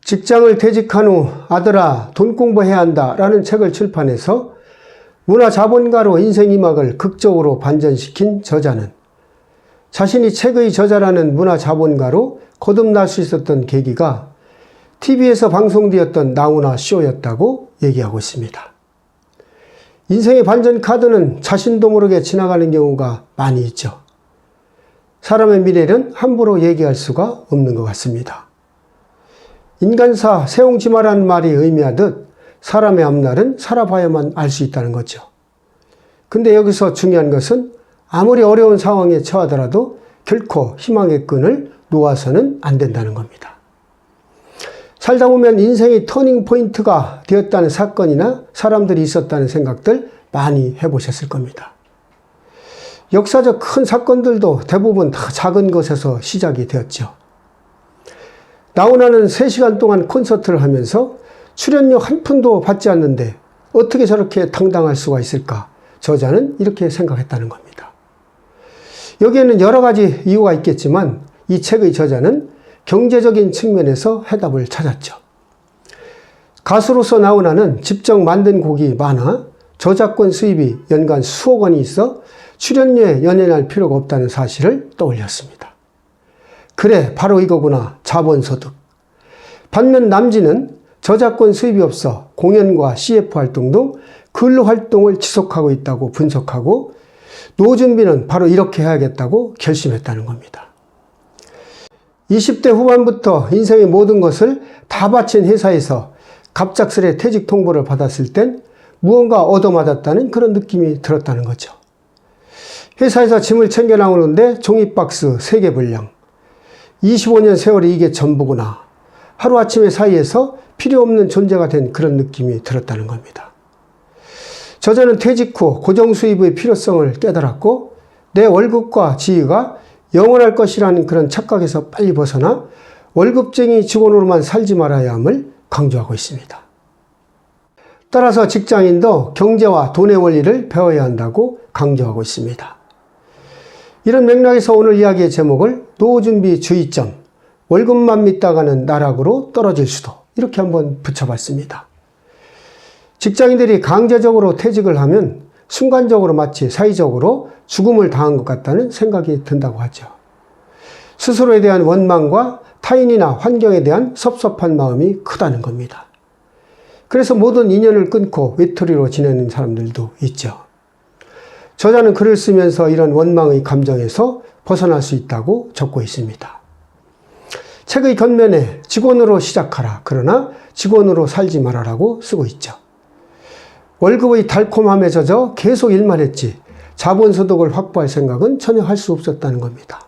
직장을 퇴직한 후 아들아 돈 공부해야 한다 라는 책을 출판해서 문화자본가로 인생 이막을 극적으로 반전시킨 저자는 자신이 책의 저자라는 문화자본가로 거듭날 수 있었던 계기가 TV에서 방송되었던 나훈아 쇼였다고 얘기하고 있습니다. 인생의 반전 카드는 자신도 모르게 지나가는 경우가 많이 있죠. 사람의 미래는 함부로 얘기할 수가 없는 것 같습니다. 인간사 세옹지마라는 말이 의미하듯 사람의 앞날은 살아봐야만 알 수 있다는 거죠. 근데 여기서 중요한 것은 아무리 어려운 상황에 처하더라도 결코 희망의 끈을 놓아서는 안 된다는 겁니다. 살다 보면 인생의 터닝 포인트가 되었다는 사건이나 사람들이 있었다는 생각들 많이 해보셨을 겁니다. 역사적 큰 사건들도 대부분 다 작은 것에서 시작이 되었죠. 나훈아는 3시간 동안 콘서트를 하면서 출연료 한 푼도 받지 않는데 어떻게 저렇게 당당할 수가 있을까? 저자는 이렇게 생각했다는 겁니다. 여기에는 여러 가지 이유가 있겠지만 이 책의 저자는 경제적인 측면에서 해답을 찾았죠. 가수로서 나훈아는 직접 만든 곡이 많아 저작권 수입이 연간 수억 원이 있어 출연료에 연연할 필요가 없다는 사실을 떠올렸습니다. 그래, 바로 이거구나. 자본소득. 반면 남진은 저작권 수입이 없어 공연과 CF 활동 등 근로 활동을 지속하고 있다고 분석하고 노준비는 바로 이렇게 해야겠다고 결심했다는 겁니다. 20대 후반부터 인생의 모든 것을 다 바친 회사에서 갑작스레 퇴직 통보를 받았을 땐 무언가 얻어맞았다는 그런 느낌이 들었다는 거죠. 회사에서 짐을 챙겨 나오는데 종이박스 3개 분량. 25년 세월이 이게 전부구나. 하루아침에 사이에서 필요 없는 존재가 된 그런 느낌이 들었다는 겁니다. 저자는 퇴직 후 고정수입의 필요성을 깨달았고 내 월급과 지위가 영원할 것이라는 그런 착각에서 빨리 벗어나 월급쟁이 직원으로만 살지 말아야 함을 강조하고 있습니다. 따라서 직장인도 경제와 돈의 원리를 배워야 한다고 강조하고 있습니다. 이런 맥락에서 오늘 이야기의 제목을 노준비 주의점, 월급만 믿다가는 나락으로 떨어질 수도 이렇게 한번 붙여봤습니다. 직장인들이 강제적으로 퇴직을 하면 순간적으로 마치 사회적으로 죽음을 당한 것 같다는 생각이 든다고 하죠. 스스로에 대한 원망과 타인이나 환경에 대한 섭섭한 마음이 크다는 겁니다. 그래서 모든 인연을 끊고 외톨이로 지내는 사람들도 있죠. 저자는 글을 쓰면서 이런 원망의 감정에서 벗어날 수 있다고 적고 있습니다. 책의 겉면에 직원으로 시작하라. 그러나 직원으로 살지 말아라고 쓰고 있죠. 월급의 달콤함에 젖어 계속 일만 했지 자본소득을 확보할 생각은 전혀 할 수 없었다는 겁니다.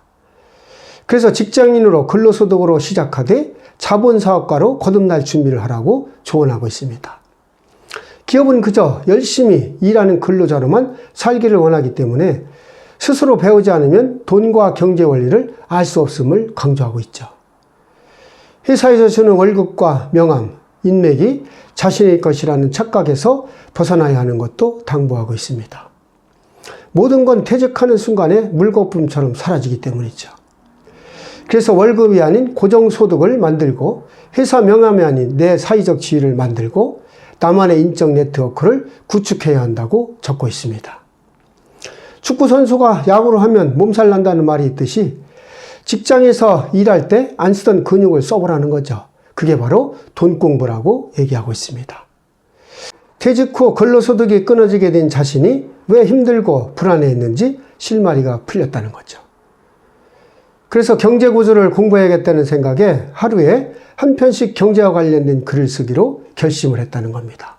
그래서 직장인으로 근로소득으로 시작하되 자본사업가로 거듭날 준비를 하라고 조언하고 있습니다. 기업은 그저 열심히 일하는 근로자로만 살기를 원하기 때문에 스스로 배우지 않으면 돈과 경제 원리를 알 수 없음을 강조하고 있죠. 회사에서 주는 월급과 명함, 인맥이 자신의 것이라는 착각에서 벗어나야 하는 것도 당부하고 있습니다. 모든 건 퇴직하는 순간에 물거품처럼 사라지기 때문이죠. 그래서 월급이 아닌 고정소득을 만들고 회사 명함이 아닌 내 사회적 지위를 만들고 나만의 인적 네트워크를 구축해야 한다고 적고 있습니다. 축구선수가 야구를 하면 몸살 난다는 말이 있듯이 직장에서 일할 때 안 쓰던 근육을 써보라는 거죠. 그게 바로 돈 공부라고 얘기하고 있습니다. 퇴직 후 근로소득이 끊어지게 된 자신이 왜 힘들고 불안해했는지 실마리가 풀렸다는 거죠. 그래서 경제구조를 공부해야겠다는 생각에 하루에 한 편씩 경제와 관련된 글을 쓰기로 결심을 했다는 겁니다.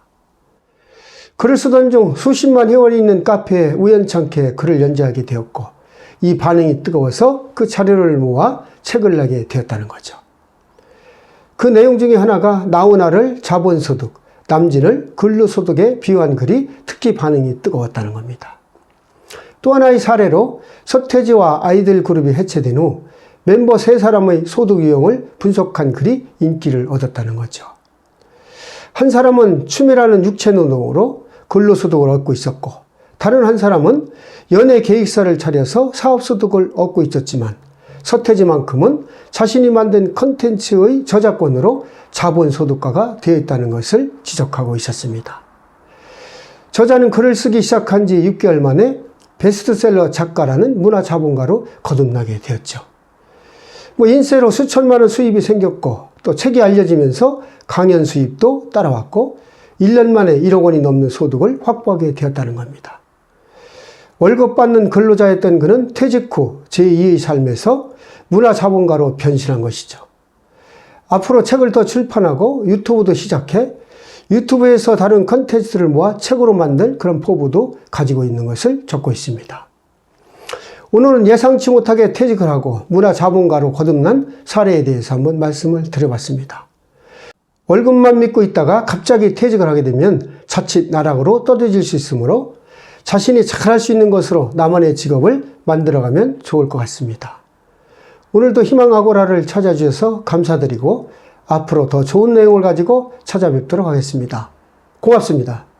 글을 쓰던 중 수십만 회원이 있는 카페에 우연찮게 글을 연재하게 되었고 이 반응이 뜨거워서 그 자료를 모아 책을 내게 되었다는 거죠. 그 내용 중에 하나가 나훈아를 자본소득, 남진을 근로소득에 비유한 글이 특히 반응이 뜨거웠다는 겁니다. 또 하나의 사례로 서태지와 아이들 그룹이 해체된 후 멤버 3사람의 소득 유형을 분석한 글이 인기를 얻었다는 거죠. 한 사람은 춤이라는 육체노동으로 근로소득을 얻고 있었고 다른 한 사람은 연예 계획사를 차려서 사업소득을 얻고 있었지만 서태지만큼은 자신이 만든 컨텐츠의 저작권으로 자본소득가가 되어 있다는 것을 지적하고 있었습니다. 저자는 글을 쓰기 시작한 지 6개월 만에 베스트셀러 작가라는 문화자본가로 거듭나게 되었죠. 인세로 수천만 원 수입이 생겼고 또 책이 알려지면서 강연 수입도 따라왔고 1년 만에 1억 원이 넘는 소득을 확보하게 되었다는 겁니다. 월급 받는 근로자였던 그는 퇴직 후 제2의 삶에서 문화자본가로 변신한 것이죠. 앞으로 책을 더 출판하고 유튜브도 시작해 유튜브에서 다른 컨텐츠를 모아 책으로 만든 그런 포부도 가지고 있는 것을 적고 있습니다. 오늘은 예상치 못하게 퇴직을 하고 문화자본가로 거듭난 사례에 대해서 한번 말씀을 드려봤습니다. 월급만 믿고 있다가 갑자기 퇴직을 하게 되면 자칫 나락으로 떨어질 수 있으므로 자신이 잘할 수 있는 것으로 나만의 직업을 만들어가면 좋을 것 같습니다. 오늘도 희망아고라를 찾아주셔서 감사드리고 앞으로 더 좋은 내용을 가지고 찾아뵙도록 하겠습니다. 고맙습니다.